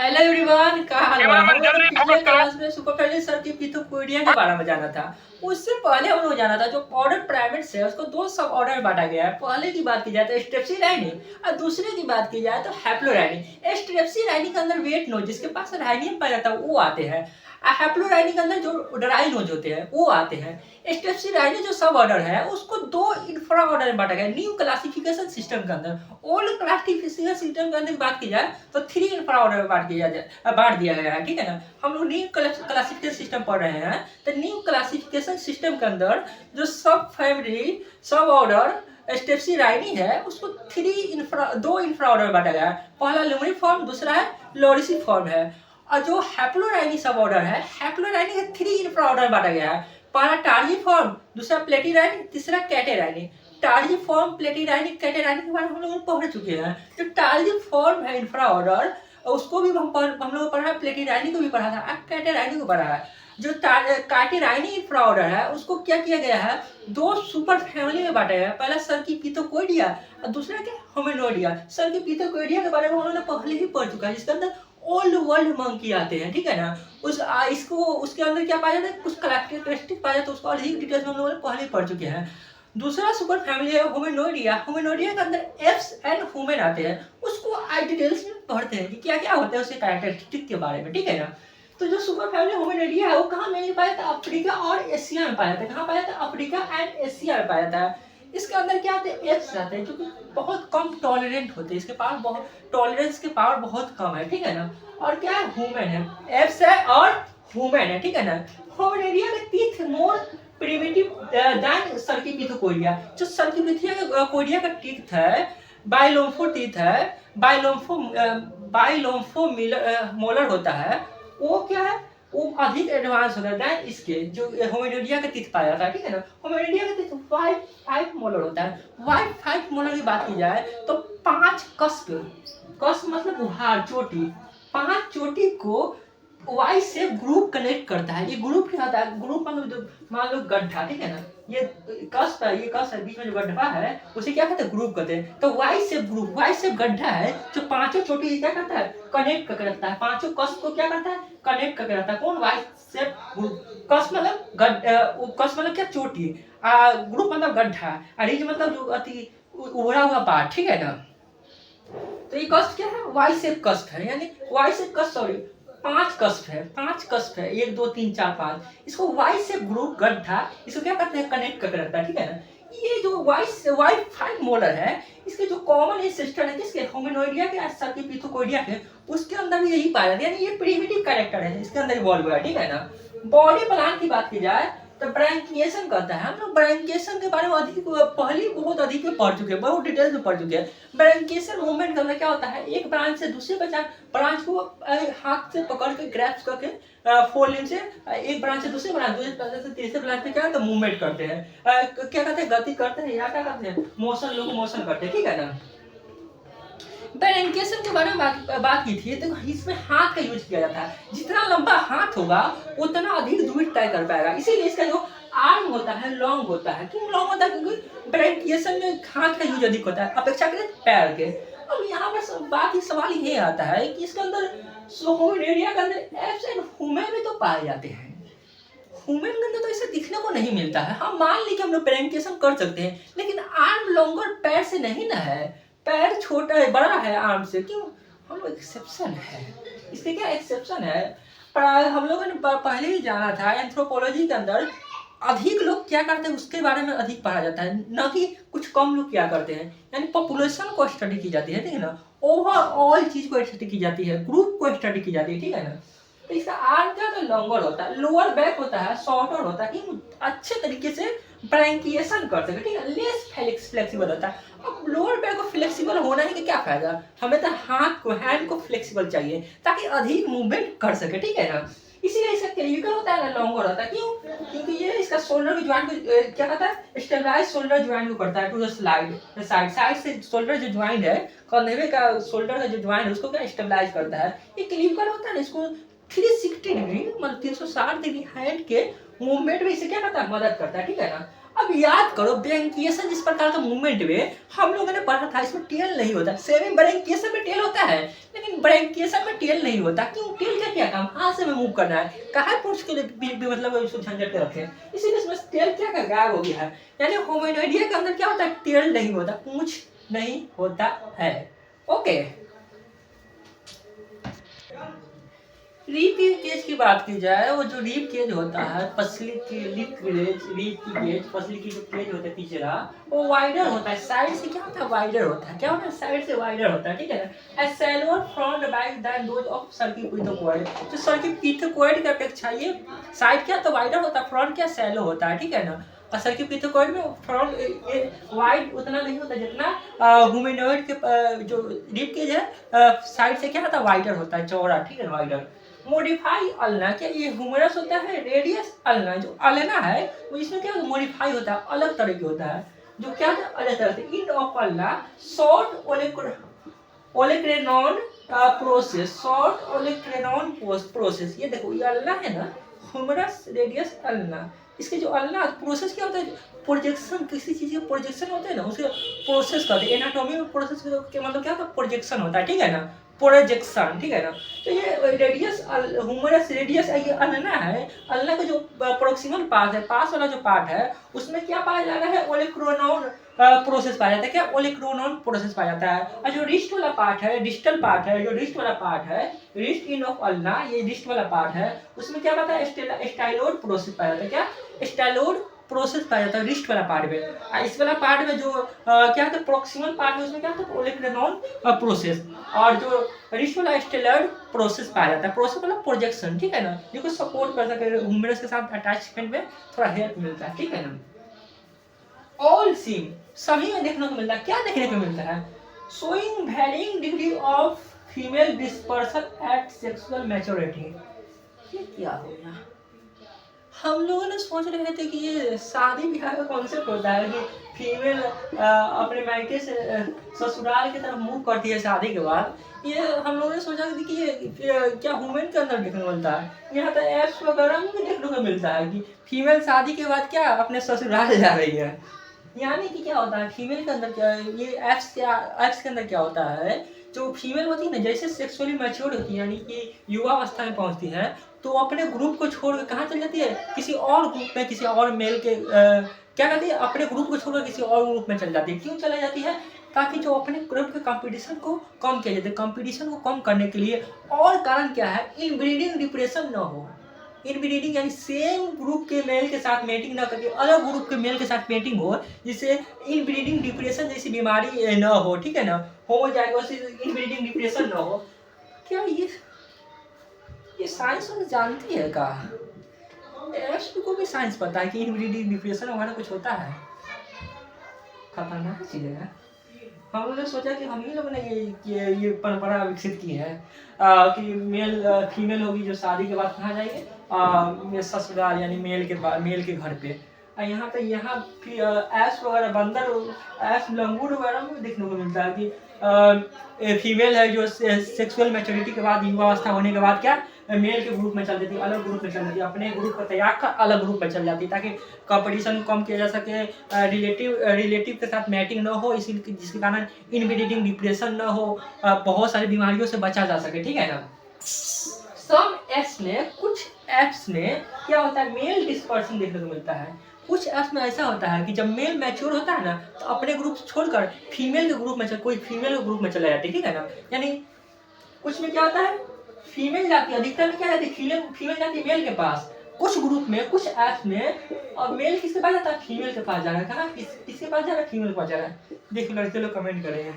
Hello everyone, क्या हाल है? हम लोग पिछले क्लास में सुपरफैली सर की पिथोकोइडिया के बारे में जाना था। उससे पहले हम लोग जाना था जो ऑर्डर प्राइमेट्स है उसको दो सब ऑर्डर में बांटा गया है। पहले की बात की जाए तो स्ट्रेप्सिलाइनी और दूसरे की बात की जाए तो हैप्लोराइनी। स्ट्रेप्सिलाइनी के अंदर वेट नोज जिसके पास राइनियम पाया जाता है वो आते हैं। हैप्लोराइनी के अंदर जो ड्राई नोज होते हैं वो आते हैं। स्ट्रेप्सिलाइनी जो सब ऑर्डर है उसको दो इंफ्रा ऑर्डर में बांटा गया न्यू क्लासिफिकेशन सिस्टम के अंदर। ओल्ड क्लासिफिकेशन सिस्टम के अंदर की बात की जाए तो थ्री इंफ्रा ऑर्डर में बांट दिया गया है। ठीक है ना, हम लोग न्यू क्लासिफिकेशन सिस्टम पढ़ रहे हैं। तो न्यू क्लासिफिकेशन सिस्टम के अंदर जो सब फैमिली सब ऑर्डर स्ट्रेप्सिलाइनी है उसको दो इंफ्रा ऑर्डर में बांटा गया है। पहला लुमिनिफॉर्म, दूसरा है लोरिसिफॉर्म है। और जो हैप्लोराइनी सब ऑर्डर है हैप्लोराइनी के थ्री इंफ्रा ऑर्डर में बांटा गया है। पहला टार्जिफॉर्म, दूसरा प्लेटिराइनी, तीसरा कैटेराइनी। टार्जिफॉर्म, प्लेटिराइनी, कैटेराइनी के बारे में हम लोग पढ़ चुके हैं। जो टार्जिफॉर्म है इंफ्रा ऑर्डर उसको भी हम लोग पढ़ा है, प्लेटिराइनी को भी पढ़ा था, कैटेराइनी को पढ़ा है। जो कैटेराइनी इंफ्रा ऑर्डर है उसको क्या किया गया है, दो सुपर फैमिली में बांटा गया है। पहला सर्किपिथोकोइडिया और दूसरा क्या होमिनोइडिया। सर्किपिथोकोइडिया के बारे में हम लोगों ने पहले ही पढ़ चुका है जिसके अंदर ओल्ड वर्ल्ड मंकी आते हैं। ठीक है ना, इसको उसके अंदर क्या पाया जाता है, कुछ कैरेक्टरिस्टिक पाया जाता है, उसको अधिक डिटेल्स में हम लोग पहले ही पढ़ चुके हैं। दूसरा सुपर फैमिली है होमिनोइडिया। होमिनोइडिया के अंदर एप्स एंड ह्यूमन आते हैं। उसको डिटेल्स में पढ़ते हैं कि क्या क्या होता है उसके कैरेक्टरिस्टिक के बारे में। ठीक है ना, तो जो सुपर फैमिली होमिनोइडिया है वो कहाँ मिल पाया था, अफ्रीका और एशिया में पाया था। कहाँ पाया था, अफ्रीका एंड एशिया में पाया था। इसके अंदर क्या आते हैं, एप्स आते हैं जो कि बहुत कम टॉलरेंट होते हैं, इसके पास बहुत टॉलरेंस के पावर बहुत कम है। ठीक है ना, और क्या है, ह्यूमन है, एप्स है और ह्यूमन है। ठीक है ना, होमिनोइडिया के टीथ मोर प्रिमिटिव देन सर्किपिथोकोइडिया। जो सर्किपिथोकोइडिया का टीथ है, बाइलोम्फो टीथ है, बाइलोम्फो मोलर होता है, वो क्या है, वो अधिक एडवांस होता है देन इसके जो होमिनोइडिया का टीथ पाया जाता है। ठीक है ना, होमिनोइडिया का टीथ 5 मोलर होता है। 5 मोलर की बात की जाए तो 5 कस्प मतलब उभार, चोटी, 5 चोटी को वाई से ग्रुप कनेक्ट करता है। ये ग्रुप क्या होता है, ग्रुप मतलब मान लो गड्ढा। ठीक है ना, ये कस्प है, ये कस्प है, बीच में जो गड्ढा है उसे क्या कहते हैं, ग्रुप कहते हैं। तो वाई से ग्रुप, वाई से गड्ढा है जो पांचों चोटी क्या करता है, कनेक्ट करके रखता है। पांचों कस्प को क्या करता है, कनेक्ट करके रखता है। कौन, वाई से ग्रुप। कस्प मतलब क्या, चोटी, ग्रुप मतलब गड्ढा, रिज मतलब जो अति उभरा हुआ पार्ट। ठीक है ना, तो ये कष्ट क्या है, वाई शेप कष्ट है, यानी वाई शेप कष्ट, सॉरी 5 कष्ट है, 5 कष्ट है, 1 2 3 4 5। इसको वाई शेप ग्रुप गड्ढा, इसको क्या करते हैं, कनेक्ट करके रखता है। ठीक है ना, ये जो वाई 5 मोलर है इसके जो कॉमन एंसेस्टर है किसके, होमिनोइडिया के, सर्किपिथोकोइडिया के, उसके अंदर भी यही पाया जाता है, यानी ये प्रिमिटिव कैरेक्टर है इसके अंदर इवॉल्व हुआ है। ठीक है ना, बॉडी प्लान की बात की जाए तो ब्रैंकिएशन कहता है। हम लोग ब्रैंकिएशन के बारे में अधिक पहले बहुत अधिक में पढ़ चुके हैं, बहुत डिटेल्स में पढ़ चुके हैं। ब्रैंकिएशन मूवमेंट करना क्या होता है, एक ब्रांच से दूसरे ब्रांच को हाथ से पकड़ के ग्रैप्स करके फोल्डिंग से एक ब्रांच से दूसरे ब्रांच, दूसरे ब्रांच से तीसरे ब्रांच में क्या करते हैं, मूवमेंट करते हैं, क्या कहते हैं, गति करते हैं, या क्या करते हैं, मोशन, लोग मोशन करते हैं। ठीक है ना, ब्रैंकिएशन के बारे में बात की थी, तो इसमें हाथ का यूज किया जाता है। जितना लंबा हाथ होगा उतना अधिक दूरी तय कर पाएगा, इसीलिए इसका जो आर्म होता है लॉन्ग होता है। क्यों लॉन्ग होता है, क्योंकि ब्रैंकिएशन में हाथ का यूज अधिक होता है अपेक्षाकृत पैर के। अब यहाँ पर सवाल ये आता है कि इसके अंदर होमिनोइडिया के अंदर एप्स एंड ह्यूमन भी तो पाए जाते हैं। ह्यूमन के अंदर तो इसे दिखने को नहीं मिलता है। हम मान ली कि हम लोग ब्रैंकिएशन कर सकते हैं, लेकिन आर्म लॉन्गर पैर से नहीं ना है, पैर छोटा है, बड़ा है आर्म से। क्यों, हम लोग एक्सेप्शन है, इसके क्या एक्सेप्शन है। पर हम लोगों ने पहले ही जाना था एंथ्रोपोलॉजी के अंदर अधिक लोग क्या करते हैं उसके बारे में अधिक पढ़ा जाता है, न कि कुछ कम लोग क्या करते हैं, यानी पॉपुलेशन को स्टडी की जाती है। ठीक है ना, ओवरऑल चीज को स्टडी की जाती है, ग्रुप को स्टडी की जाती है। ठीक है ना, तो इसका आर्म क्या होता है, लॉन्गर होता है, लोअर बैक होता है, शॉर्टर होता है, कि अच्छे तरीके से ब्रैंकिएशन कर सके। ठीक है, लेस फ्लेक्सिबल होता है। अब लोअर बैक को फ्लेक्सिबल होना ही का क्या फायदा, हमें तो हाथ को, हैंड को फ्लेक्सिबल चाहिए ताकि अधिक मूवमेंट कर सके। ठीक है ना, इसीलिए इसका क्लेविकल होता है ना, लॉन्गर होता है। क्यों, क्योंकि ये इसका शोल्डर के ज्वाइंट को क्या कहता है, स्टेबलाइज शोल्डर ज्वाइंट को करता है टू द साइड से शोल्डर जो ज्वाइंट है, कंधे का शोल्डर का जो ज्वाइंट है उसको क्या स्टेबलाइज करता है। ये क्लेविकल होता है ना, इसको 360 डिग्री मतलब 360 डिग्री हैंड के मूवमेंट में इसे क्या करता है, मदद करता है। ठीक है ना, अब याद करो ब्रैंकिएशन जिस प्रकार का मूवमेंट में हम लोगों ने पढ़ा था, इसमें टेल नहीं होता। सेमी ब्रैंकिएशन में टेल होता है, लेकिन ब्रैंकिएशन में टेल नहीं होता। क्यों? टेल का क्या काम? हाथ से में मूव करना है, कहाँ पूछ के लिए मतलब उसको झंझट के रखे, इसीलिए इसमें टेल क्या का गायब हो गया है। यानी होमिनोइडिया के अंदर क्या होता है? टेल नहीं होता, पूंछ नहीं होता है। ओके, रीप केज की बात की जाए, वो जो रीप केज होता है, पसली की लिप केज, रीप की केज, पसली की जो केज होता है पिछला, वो वाइडर होता है। साइड से क्या होता है? वाइडर होता है। क्या होता है? साइड से वाइडर होता है, ठीक है ना। As shallower front back than those of सर्किपिथोकॉइड। तो सर्किपिथोकॉइड की अपेक्षा ये साइड क्या तो वाइडर होता है, फ्रंट क्या सैलो होता है, ठीक है ना। और सर्किपिथोकॉइड में फ्रंट ये वाइड उतना नहीं होता जितना ह्यूमनॉइड के जो रीप केज है साइड से क्या होता है? वाइडर होता है, चौड़ा, ठीक है, वाइडर। मॉडिफाई अल्ना, क्या ये ह्यूमरस होता है? रेडियस अल्ना, जो अल्ना है वो इसमें क्या मॉडिफाई होता है, अलग तरह की होता है, जो क्या था? अलग तरह से। End of ulna short olecranon process, short olecranon process. ये देखो, ये अल्ना है ना, ह्यूमरस रेडियस अल्ना, इसके जो अल्ना प्रोसेस क्या होता है? प्रोजेक्शन, किसी चीज के प्रोजेक्शन होते हैं ना, उसके प्रोसेस करते हैं। एनाटॉमी में प्रोसेस के मतलब क्या होता है? प्रोजेक्शन होता है, ठीक है ना, प्रोजेक्शन, ठीक है ना। तो ये रेडियस ह्यूमरस रेडियस ये अल्ना है। अल्ना का जो प्रोक्सिमल पार्ट है, पास वाला जो पार्ट है, उसमें क्या पाया जा रहा है? ओलेक्रोनॉन प्रोसेस पाया जाता है। क्या? ओलेक्रोनॉन प्रोसेस पाया जाता है। और जो रिस्ट वाला पार्ट है, डिस्टल पार्ट है, जो रिस्ट वाला पार्ट है, रिस्ट इन ऑफ अल्ना, ये रिस्ट वाला पार्ट है, उसमें क्या पता है? स्टाइलोड प्रोसेस पाया जाता है। क्या? स्टाइलोड प्रोसेस पाया जाता है रिस्ट वाला पार्ट में। इस वाला पार्ट में जो क्या होता है? प्रोक्सिमल पार्ट में, उसमें क्या होता है? ओलेक्रोनॉन प्रोसेस। और जो रिस्ट वाला स्टेलर प्रोसेस पाया जाता है। प्रोसेस मतलब प्रोजेक्शन, ठीक है ना, जिसको सपोर्ट कर सके, ह्यूमरस के साथ अटैचमेंट में थोड़ा हेल्प मिलता है, ठीक है ना। ऑल सीम, सभी में देखने को मिलता है। क्या देखने को मिलता है? Showing varying degree of female dispersion at sexual maturity. ये क्या हो गया? हम लोगों ने सोच रहे थे कि ये शादी ब्याह का कॉन्सेप्ट होता है कि फीमेल अपने मायके से ससुराल की तरफ मूव करती है शादी के बाद। ये हम लोगों ने सोचा कि ये क्या वुमेन के अंदर देखने को मिलता है। यहाँ तो एप्स वगैरह में भी देखने को मिलता है कि फीमेल शादी के बाद क्या अपने ससुराल जा रही है। यानी कि क्या होता है फीमेल के अंदर? क्या ये एप्स के अंदर क्या होता है? जो फीमेल होती है ना, जैसे सेक्सुअली मैच्योर होती है, यानी कि युवा अवस्था में पहुंचती है, तो अपने ग्रुप को छोड़ के कहाँ चल जाती है? किसी और ग्रुप में, किसी और मेल के क्या करती है? अपने ग्रुप को छोड़कर किसी और ग्रुप में चल जाती है। क्यों चला जाती है? ताकि जो अपने ग्रुप के कंपटीशन को कम किया जाए। कंपटीशन को कम करने के लिए। और कारण क्या है? इनब्रीडिंग डिप्रेशन न हो। इनब्रीडिंग यानी सेम ग्रुप के मेल के साथ मेटिंग ना करके अलग ग्रुप के मेल के साथ मेटिंग हो, जिससे इनब्रीडिंग डिप्रेशन जैसी बीमारी न हो, ठीक है ना। होमोजाइगोसिस इनब्रीडिंग डिप्रेशन न हो। क्या ये साइंस वाले जानती है का? एस्ट्रो को भी साइंस पता है कि इनब्रीडिंग डिप्रेशन वगैरह कुछ होता है। खतरनाक चीज है। हम लोगों ने सोचा कि हम ही लोग ने ये परंपरा विकसित की है कि मेल फीमेल होगी जो शादी के बाद कहाँ जाएंगे? ससुराल, यानी मेल के घर पे। यहाँ पे यहाँ ऐश वगैरह बंदर, ऐश लंगूर वगैरह में भी देखने को मिलता है कि फीमेल है जो सेक्सुअल मैच्योरिटी के बाद, युवावस्था होने के बाद क्या मेल के ग्रुप में चल जाती है, अलग ग्रुप में चल जाती है, अपने ग्रुप को त्याग कर अलग ग्रुप में चल जाती है, ताकि कंपटीशन कम किया जा सके, रिलेटिव के साथ मैटिंग न हो, इसी जिसके कारण इनब्रीडिंग डिप्रेशन न हो, बहुत सारी बीमारियों से बचा जा सके, ठीक है ना। सम एप्स में, कुछ एप्स में क्या होता है? मेल डिस्पर्सन देखने को मिलता है। कुछ एप्स में ऐसा होता है कि जब मेल मैच्योर होता है ना, तो अपने ग्रुप छोड़कर फीमेल के ग्रुप में कोई फीमेल के ग्रुप में चला जाता है, ठीक है ना। यानी कुछ में क्या होता है? फीमेल जाती है, अधिकतर में क्या जाती है? फीमेल जाती है मेल के पास। कुछ ग्रुप में, कुछ ऐप्स में और मेल किसके पास जाता है? फीमेल के पास जा रहा है। कहाँ किसके पास जा रहा है? फीमेल के पास जा रहा है। देखो लड़के लोग कमेंट करेंगे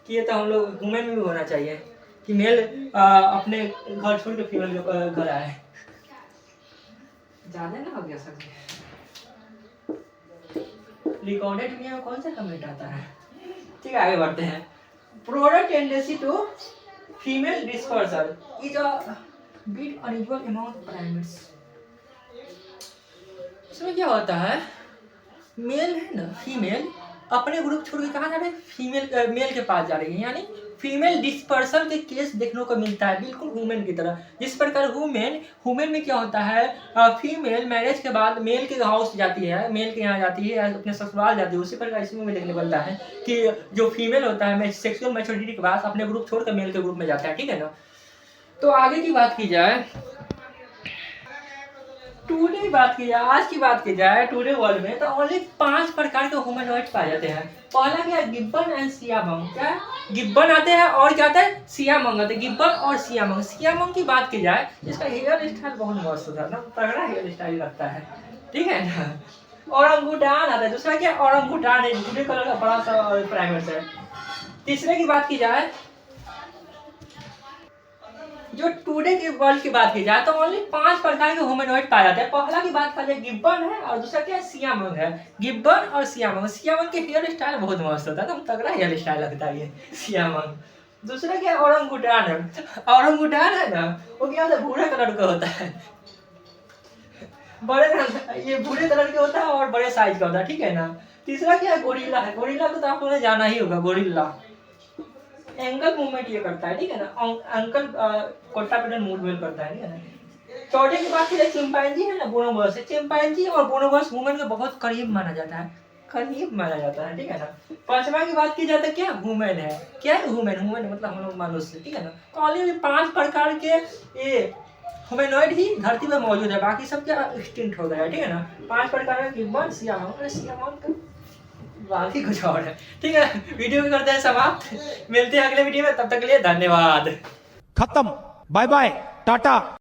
कि ये तो हम लोग वुमेन में भी होना चाहिए कि मेल अपने घर छोड़ के फीमेल के घर आए। ज्यादा ना हो गया सब। रिकॉर्डेड मीडिया में कौन सा कमेंट आता है? ठीक है, आगे बढ़ते हैं। Product tendency to female dispersion is a bit unequal amount primates. इसमें क्या होता है? मेल है ना, फीमेल अपने ग्रुप छोड़ के कहाँ जा रहे हैं? फीमेल मेल के पास जा रही है, यानी फीमेल डिस्पर्सल के केस देखने को मिलता है, बिल्कुल वुमेन की तरह। जिस प्रकार वुमेन में क्या होता है, फीमेल मैरिज के बाद मेल के हाउस जाती है, मेल के यहाँ जाती है, अपने ससुराल जाती है, उसी प्रकार इसमें भी देखने को मिलता है कि जो फीमेल होता है सेक्सुअल मैच्योरिटी के बाद अपने ग्रुप छोड़कर मेल के ग्रुप में जाता है, ठीक है ना। तो आगे की बात की जाए, आज की बात की जाए टुडे वर्ल्ड में, तो ओनली 5 प्रकार के ह्यूमनॉइड पाए जाते हैं। पहला क्या है, गिब्बन एंड सियामंग। क्या है, गिब्बन आते हैं और क्या आता है, सियामंग आते हैं। गिब्बन और सियामंग। सियामंग की बात की जाए, इसका हेयर स्टाइल बहुत मस्त होता है ना, तगड़ा हेयर स्टाइल लगता है, ठीक है ना। ओरंगुटान आता है। दूसरा क्या, ओरंगुटान है, ब्लू कलर का बड़ा सा प्राइमेट है। तीसरे की बात की जाए, जो टुडे के वर्ल्ड की बात की जाए तो ओनली 5 प्रकार के ह्यूमनॉइड पाए जाते हैं। पहला की बात करें गिब्बन है, और दूसरा क्या है, सियामंग है। गिब्बन और सियामंग। सियामंग के हेयर स्टाइल बहुत मस्त होता है, एकदम तगड़ा हेयर स्टाइल लगता है ये सियामंग। दूसरा क्या है, ओरंगुटान है। ओरंगुटान है ना, वो क्या होता है, भूरे कलर का होता है, ये भूरे कलर के होता है और बड़े साइज का होता है, ठीक है ना। तीसरा क्या है, गोरिल्ला है। गोरिल्ला को तो आप लोगों ने जाना ही होगा, गोरिल्ला एंगल मूवमेंट ये करता है, ठीक है ना। अंकल कोटा पेडल मूवमेंट करता है, ठीक है ना। चौथे की बात की चिंपैंजी है ना, बोनोबस है। चिंपैंजी और बोनोबस वुमेन के बहुत करीब माना जाता है, करीब माना जाता है, ठीक है ना। पांचवा की बात की जाए तो क्या, वुमेन है। क्या है, वुमेन मतलब हम लोग मनुष्य, ठीक है ना। तो ऑनली 5 प्रकार के ये ह्यूमनॉइड ही धरती में मौजूद है, बाकी सब क्या एक्सटिंक्ट हो गया है, ठीक है ना। 5 प्रकार के गिब्बन, सियामंग बाकी कुछ और है, ठीक है। वीडियो को करते हैं समाप्त, मिलते हैं अगले वीडियो में, तब तक के लिए धन्यवाद। खत्म, बाय बाय, टाटा।